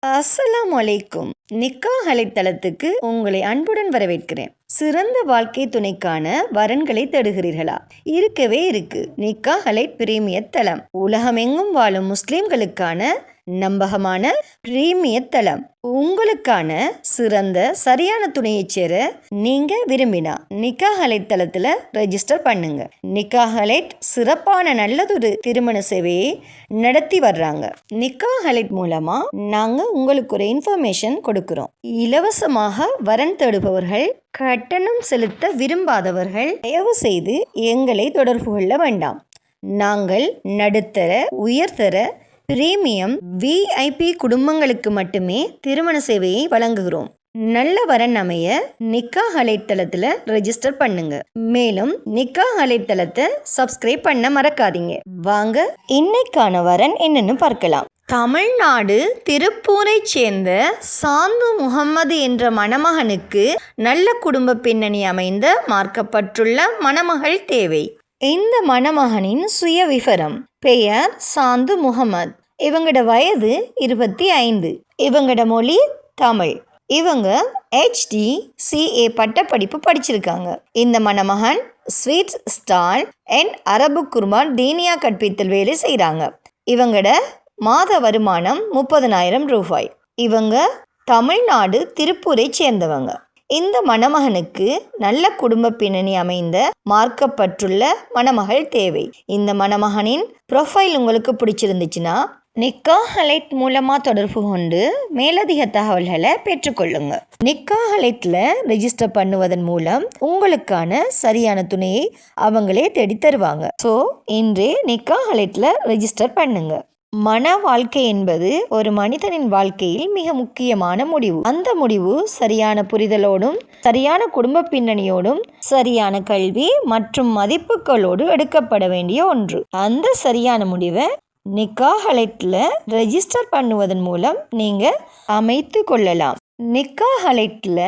அஸ்ஸலாமு அலைக்கும். நிக்காஹ் அலைத்தளத்துக்கு உங்களை அன்புடன் வரவேற்கிறேன். சிறந்த வாழ்க்கை துணைக்கான வரன்களை தேடுகிறீர்களா? இருக்கவே இருக்கு நிக்காஹ் அலைட் பிரீமியர் தளம். உலகமெங்கும் வாழும் முஸ்லிம்களுக்கான நம்பகமான பிரீமியர் தளம். உங்களுக்கான சிறந்த சரியான துணையை சேர நீங்க விரும்பினா நிக்காஹ் அலைட் தளத்துல ரெஜிஸ்டர் பண்ணுங்க. நிக்காஹ் அலைட் சிறப்பான நல்லதொரு திருமண சேவையை நடத்தி வர்றாங்க. நிக்காஹ் அலைட் மூலமா நாங்க உங்களுக்கு ஒரு இன்ஃபர்மேஷன் கொடுக்கிறோம். இலவசமாக வரன் தேடுபவர்கள், கட்டணம் செலுத்த விரும்பாதவர்கள் தயவு செய்து எங்களை தொடர்பு கொள்ள வேண்டாம். நாங்கள் நடுத்தர, உயர்தர, பிரீமியம், VIP குடும்பங்களுக்கு மட்டுமே திருமண சேவையை வழங்குகிறோம். நல்ல வரன் அமைய நிக்காஹ் அலைட் தளத்துல ரெஜிஸ்டர் பண்ணுங்க. மேலும் நிக்காஹ் அலைட் தளத்தை சப்ஸ்கிரைப் பண்ண மறக்காதீங்க. வாங்க இன்னைக்கான வரன் என்னன்னு பார்க்கலாம். தமிழ்நாடு திருப்பூரை சேர்ந்த சாந்து முகம்மது என்ற மணமகனுக்கு நல்ல குடும்ப பின்னணி அமைந்த மார்க்கப்பட்டுள்ள மணமகள் தேவை. இந்த மணமகனின் சுய விவரம்: பெயர் சாந்து முகமது. இவங்களோட வயது 25. இவங்களோட மொழி தமிழ். இவங்க HDCA பட்டப்படிப்பு படிச்சிருக்காங்க. இந்த மணமகன் ஸ்வீட்ஸ் ஸ்டால் அண்ட் அரபு குர்பான் தீனியா கற்பித்தல் வேலை செய்கிறாங்க. இவங்களோட மாத வருமானம் 30,000 ரூபாய். இவங்க தமிழ்நாடு திருப்பூரை சேர்ந்தவங்க. இந்த மணமகனுக்கு நல்ல குடும்ப பின்னணி அமைந்த மார்க்கப்பட்டுள்ள மணமகள் தேவை. இந்த மணமகனின் ப்ரொஃபைல் உங்களுக்கு பிடிச்சிருந்துச்சுன்னா நிக்காஹ் அலைட் மூலமாக தொடர்பு கொண்டு மேலதிக தகவல்களை பெற்றுக்கொள்ளுங்க. நிக்காஹ் அலைட்ல ரெஜிஸ்டர் பண்ணுவதன் மூலம் உங்களுக்கான சரியான துணையை அவங்களே தேடி தருவாங்க. ஸோ இன்றே நிக்காஹ் அலைட்ல ரெஜிஸ்டர் பண்ணுங்க. மன வாழ்க்கை என்பது ஒரு மனிதனின் வாழ்க்கையில் மிக முக்கியமான முடிவு. அந்த முடிவு சரியான புரிதலோடும், சரியான குடும்ப பின்னணியோடும், சரியான கல்வி மற்றும் மதிப்புகளோடு எடுக்கப்பட வேண்டிய ஒன்று. அந்த சரியான முடிவை நிக்காஹ் அலைட்ல ரெஜிஸ்டர் பண்ணுவதன் மூலம் நீங்க அமைத்து கொள்ளலாம். நிக்காஹ் அலைட்ல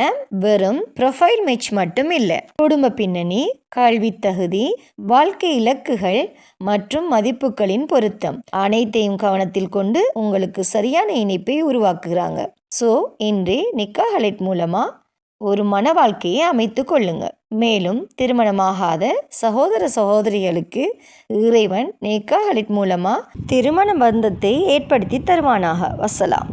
வெறும் ப்ரொஃபைல் மேட்ச் மட்டும் இல்லை, குடும்ப பின்னணி, கல்வி தகுதி, வாழ்க்கை இலக்குகள் மற்றும் மதிப்புகளின் பொருத்தம் அனைத்தையும் கவனத்தில் கொண்டு உங்களுக்கு சரியான இணைப்பை உருவாக்குகிறாங்க. ஸோ இன்றே நிக்காஹ் அலைட் மூலமா ஒரு மன வாழ்க்கையை அமைத்து கொள்ளுங்க. மேலும் திருமணமாகாத சகோதர சகோதரிகளுக்கு இறைவன் நிக்காஹ் அலைட் மூலமா திருமண பந்தத்தை ஏற்படுத்தி தருவானாக. வசலாம்.